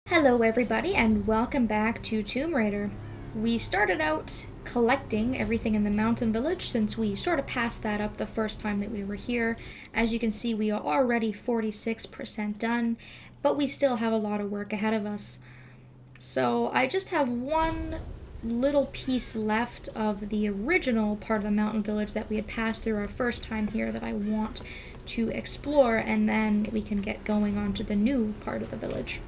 Hello everybody and welcome back to Tomb Raider. We started out collecting everything in the mountain village since we sort of passed that up the first time that we were here. As you can see, we are already 46% done, but we still have a lot of work ahead of us. So I just have one little piece left of the original part of the mountain village that we had passed through our first time here that I want to explore, and then we can get going on to the new part of the village.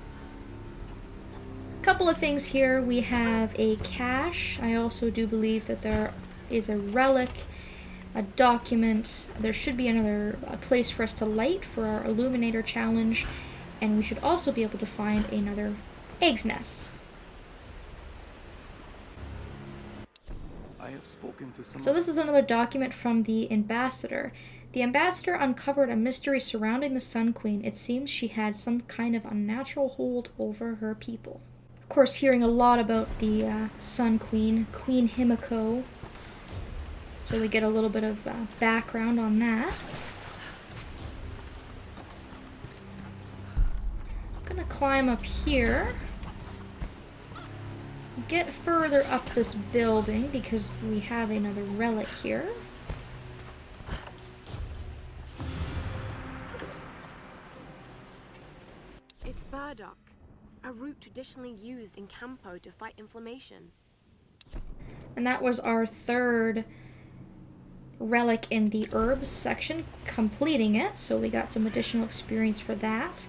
Couple of things here. We have a cache. I also do believe that there is a relic, a document. There should be a place for us to light for our illuminator challenge, and we should also be able to find another egg's nest. I have spoken to someone. So this is another document from the ambassador. The ambassador uncovered a mystery surrounding the Sun Queen. It seems she had some kind of unnatural hold over her people. Of course, hearing a lot about the Sun Queen, Queen Himiko. So we get a little bit of background on that. I'm gonna climb up here. Get further up this building because we have another relic here. It's burdock, a root traditionally used in Campo to fight inflammation. And that was our third relic in the herbs section, completing it, so we got some additional experience for that.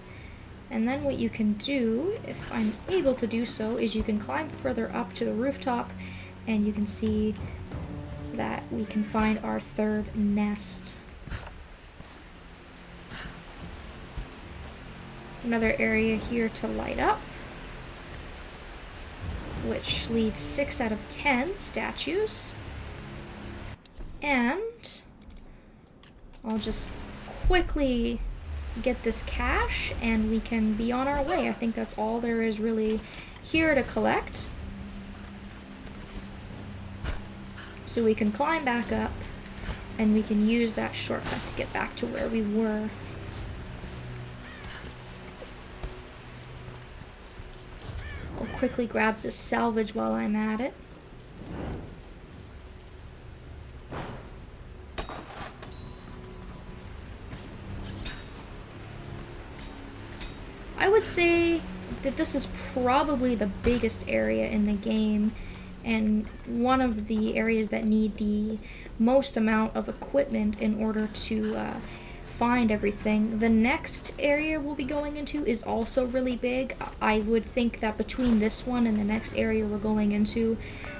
And then what you can do, if I'm able to do so, is you can climb further up to the rooftop and you can see that we can find our third nest. Another area here to light up, which leaves 6 out of 10 statues. And I'll just quickly get this cache and we can be on our way. I think that's all there is really here to collect. So we can climb back up and we can use that shortcut to get back to where we were. I'll quickly grab this salvage while I'm at it. I would say that this is probably the biggest area in the game and one of the areas that need the most amount of equipment in order to find everything. The next area we'll be going into is also really big. I would think that between this one and the next area we're going into,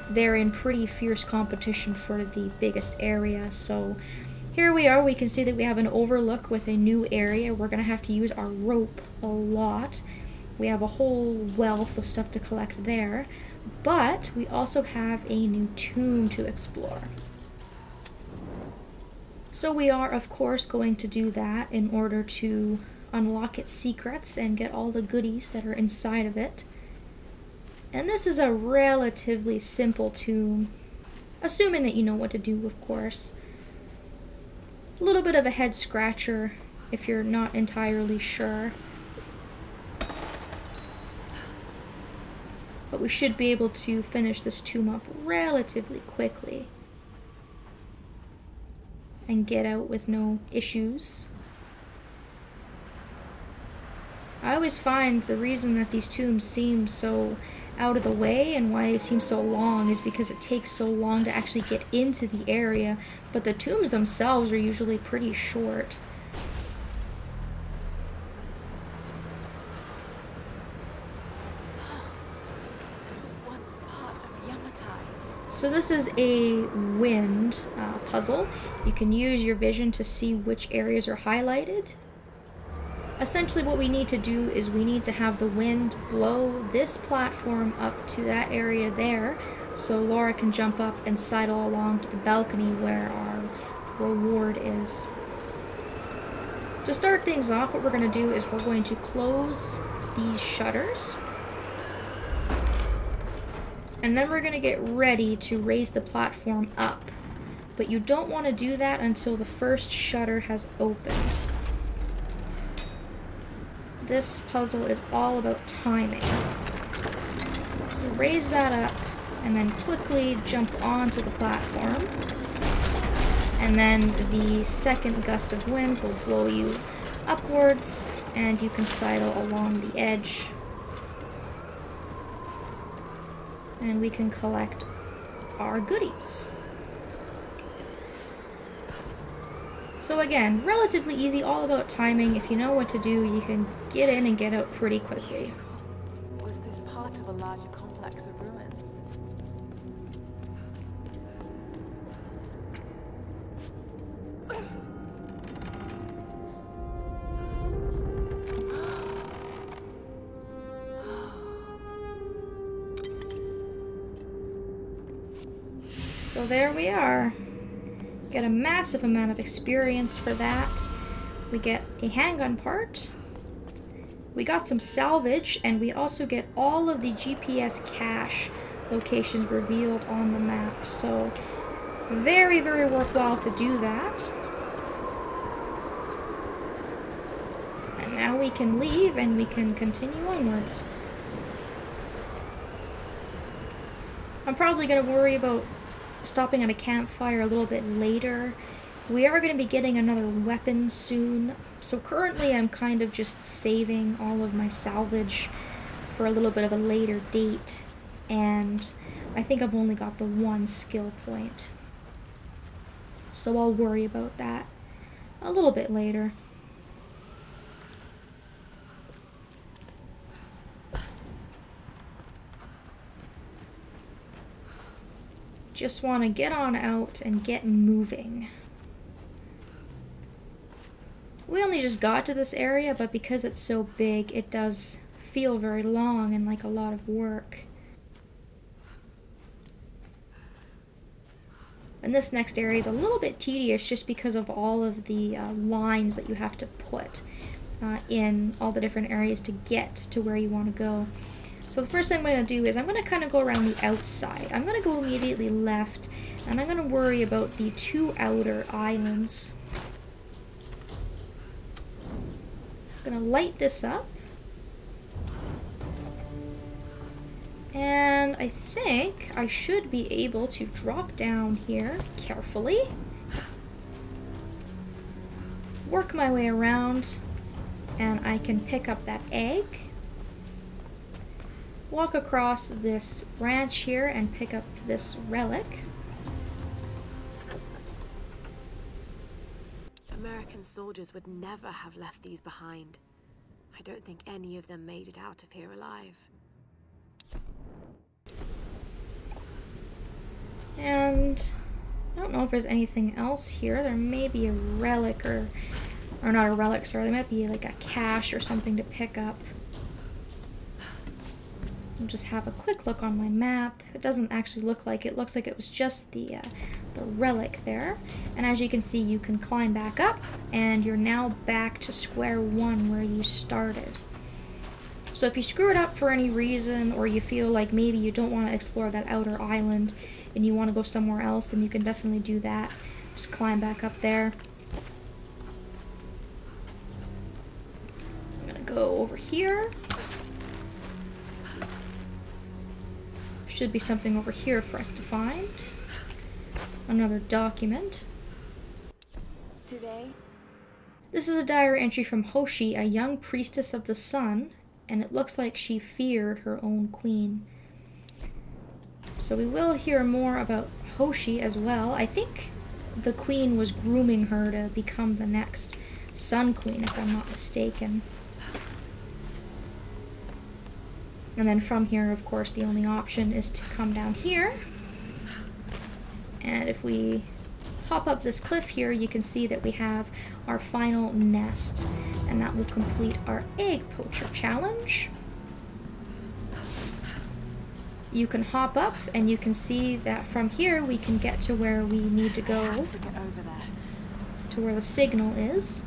they're in pretty fierce competition for the biggest area. So here we are. We can see that we have an overlook with a new area. We're going to have to use our rope a lot. We have a whole wealth of stuff to collect there, but we also have a new tomb to explore. So we are, of course, going to do that in order to unlock its secrets and get all the goodies that are inside of it. And this is a relatively simple tomb, assuming that you know what to do, of course. A little bit of a head scratcher if you're not entirely sure. But we should be able to finish this tomb up relatively quickly and get out with no issues. I always find the reason that these tombs seem so out of the way and why they seem so long is because it takes so long to actually get into the area, but the tombs themselves are usually pretty short. This was once part of Yamatai. So this is a wind puzzle. You can use your vision to see which areas are highlighted. Essentially what we need to do is we need to have the wind blow this platform up to that area there so Laura can jump up and sidle along to the balcony where our reward is. To start things off, what we're going to do is we're going to close these shutters. And then we're going to get ready to raise the platform up. But you don't want to do that until the first shutter has opened. this puzzle is all about timing. So raise that up, and then quickly jump onto the platform. And then the second gust of wind will blow you upwards, and you can sidle along the edge. And we can collect our goodies. So again, relatively easy, all about timing. If you know what to do, you can get in and get out pretty quickly. Was this part of a larger complex of ruins? So there we are. Get a massive amount of experience for that. We get a handgun part. We got some salvage, and we also get all of the GPS cache locations revealed on the map. So very, very worthwhile to do that. And now we can leave and we can continue onwards. I'm probably going to worry about stopping at a campfire a little bit later. We are going to be getting another weapon soon, so currently I'm kind of just saving all of my salvage for a little bit of a later date, and I think I've only got the one skill point, so I'll worry about that a little bit later. Just want to get on out and get moving. We only just got to this area, but because it's so big, it does feel very long and like a lot of work. And this next area is a little bit tedious just because of all of the lines that you have to put in all the different areas to get to where you want to go. So the first thing I'm going to do is I'm going to kind of go around the outside. I'm going to go immediately left, and I'm going to worry about the two outer islands. I'm going to light this up. And I think I should be able to drop down here carefully. Work my way around, and I can pick up that egg. Walk across this branch here and pick up this relic. American soldiers would never have left these behind. I don't think any of them made it out of here alive. And I don't know if there's anything else here. There may be a relic or not a relic, sorry. There might be like a cache or something to pick up. I'll just have a quick look on my map. It doesn't actually look like it. It looks like it was just the relic there. And as you can see, you can climb back up, and you're now back to square one where you started. So if you screw it up for any reason, or you feel like maybe you don't want to explore that outer island and you want to go somewhere else, then you can definitely do that. Just climb back up there. I'm gonna go over here. Should be something over here for us to find. Another document. Today? This is a diary entry from Hoshi, a young priestess of the sun, and it looks like she feared her own queen. So we will hear more about Hoshi as well. I think the queen was grooming her to become the next Sun Queen, if I'm not mistaken. And then from here, of course, the only option is to come down here. And if we hop up this cliff here, you can see that we have our final nest. And that will complete our egg poacher challenge. You can hop up, and you can see that from here we can get to where we need to go. I have to get over there. To where the signal is.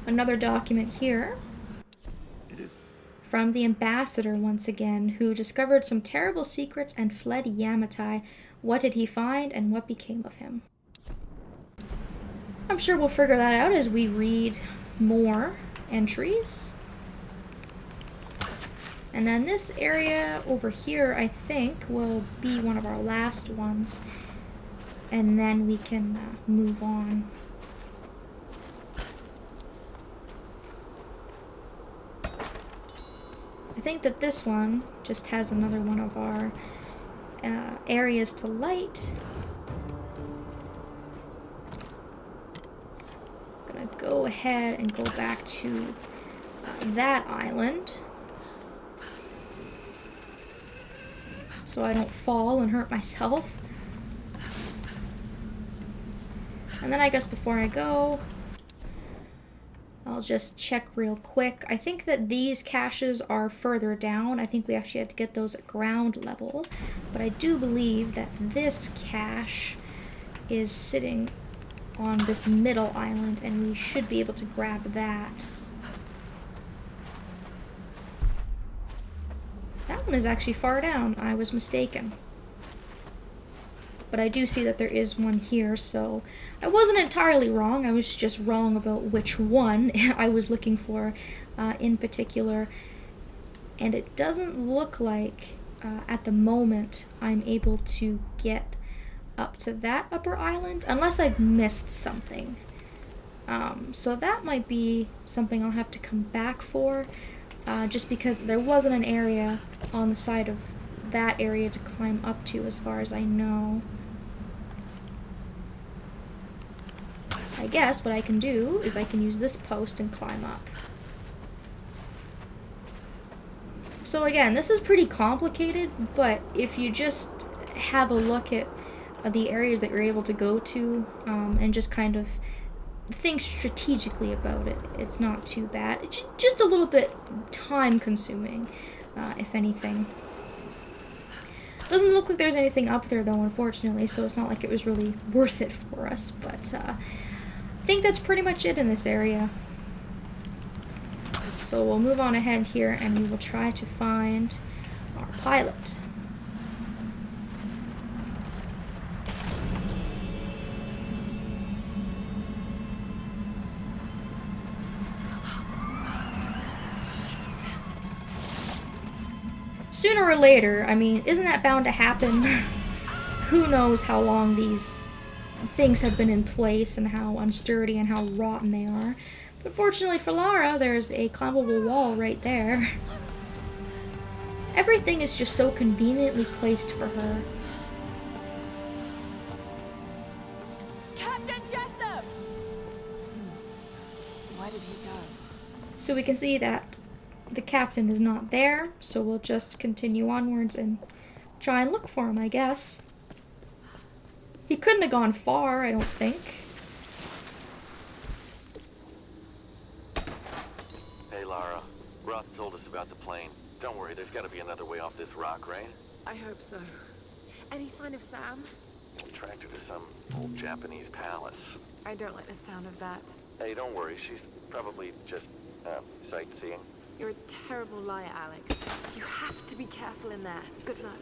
Another document here. It is. From the ambassador once again, who discovered some terrible secrets and fled Yamatai. What did he find, and what became of him? I'm sure we'll figure that out as we read more entries. And then this area over here, I think, will be one of our last ones. And then we can move on. I think that this one just has another one of our areas to light. I'm gonna go ahead and go back to that island, so I don't fall and hurt myself. And then I guess before I go, I'll just check real quick. I think that these caches are further down. I think we actually had to get those at ground level. But I do believe that this cache is sitting on this middle island, and we should be able to grab that. That one is actually far down. I was mistaken. But I do see that there is one here, so I wasn't entirely wrong. I was just wrong about which one I was looking for in particular. And it doesn't look like at the moment I'm able to get up to that upper island, unless I've missed something. So that might be something I'll have to come back for, just because there wasn't an area on the side of that area to climb up to, as far as I know. I guess what I can do is I can use this post and climb up. So again, this is pretty complicated, but if you just have a look at the areas that you're able to go to, and just kind of think strategically about it, it's not too bad. It's just a little bit time consuming, if anything. Doesn't look like there's anything up there though, unfortunately, so it's not like it was really worth it for us, but I think that's pretty much it in this area. So we'll move on ahead here and we will try to find our pilot. Sooner or later, I mean, isn't that bound to happen? Who knows how long these things have been in place and how unsturdy and how rotten they are. But fortunately for Lara, there's a climbable wall right there. Everything is just so conveniently placed for her. Captain Jessup! Why did he go? So we can see that the captain is not there, so we'll just continue onwards and try and look for him, I guess. He couldn't have gone far, I don't think. Hey, Lara. Roth told us about the plane. Don't worry, there's gotta be another way off this rock, right? I hope so. Any sign of Sam? Tracked her to some old Japanese palace. I don't like the sound of that. Hey, don't worry, she's probably just, sightseeing. You're a terrible liar, Alex. You have to be careful in there. Good luck.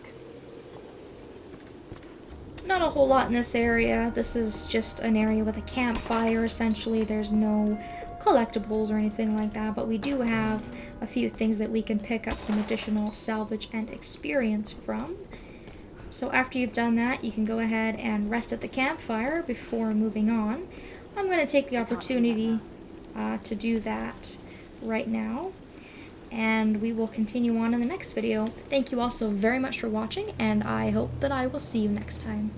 Not a whole lot in this area. This is just an area with a campfire, essentially. There's no collectibles or anything like that, but we do have a few things that we can pick up some additional salvage and experience from. So after you've done that, you can go ahead and rest at the campfire before moving on. I'm going to take the opportunity to do that right now, and we will continue on in the next video. Thank you all so very much for watching, and I hope that I will see you next time.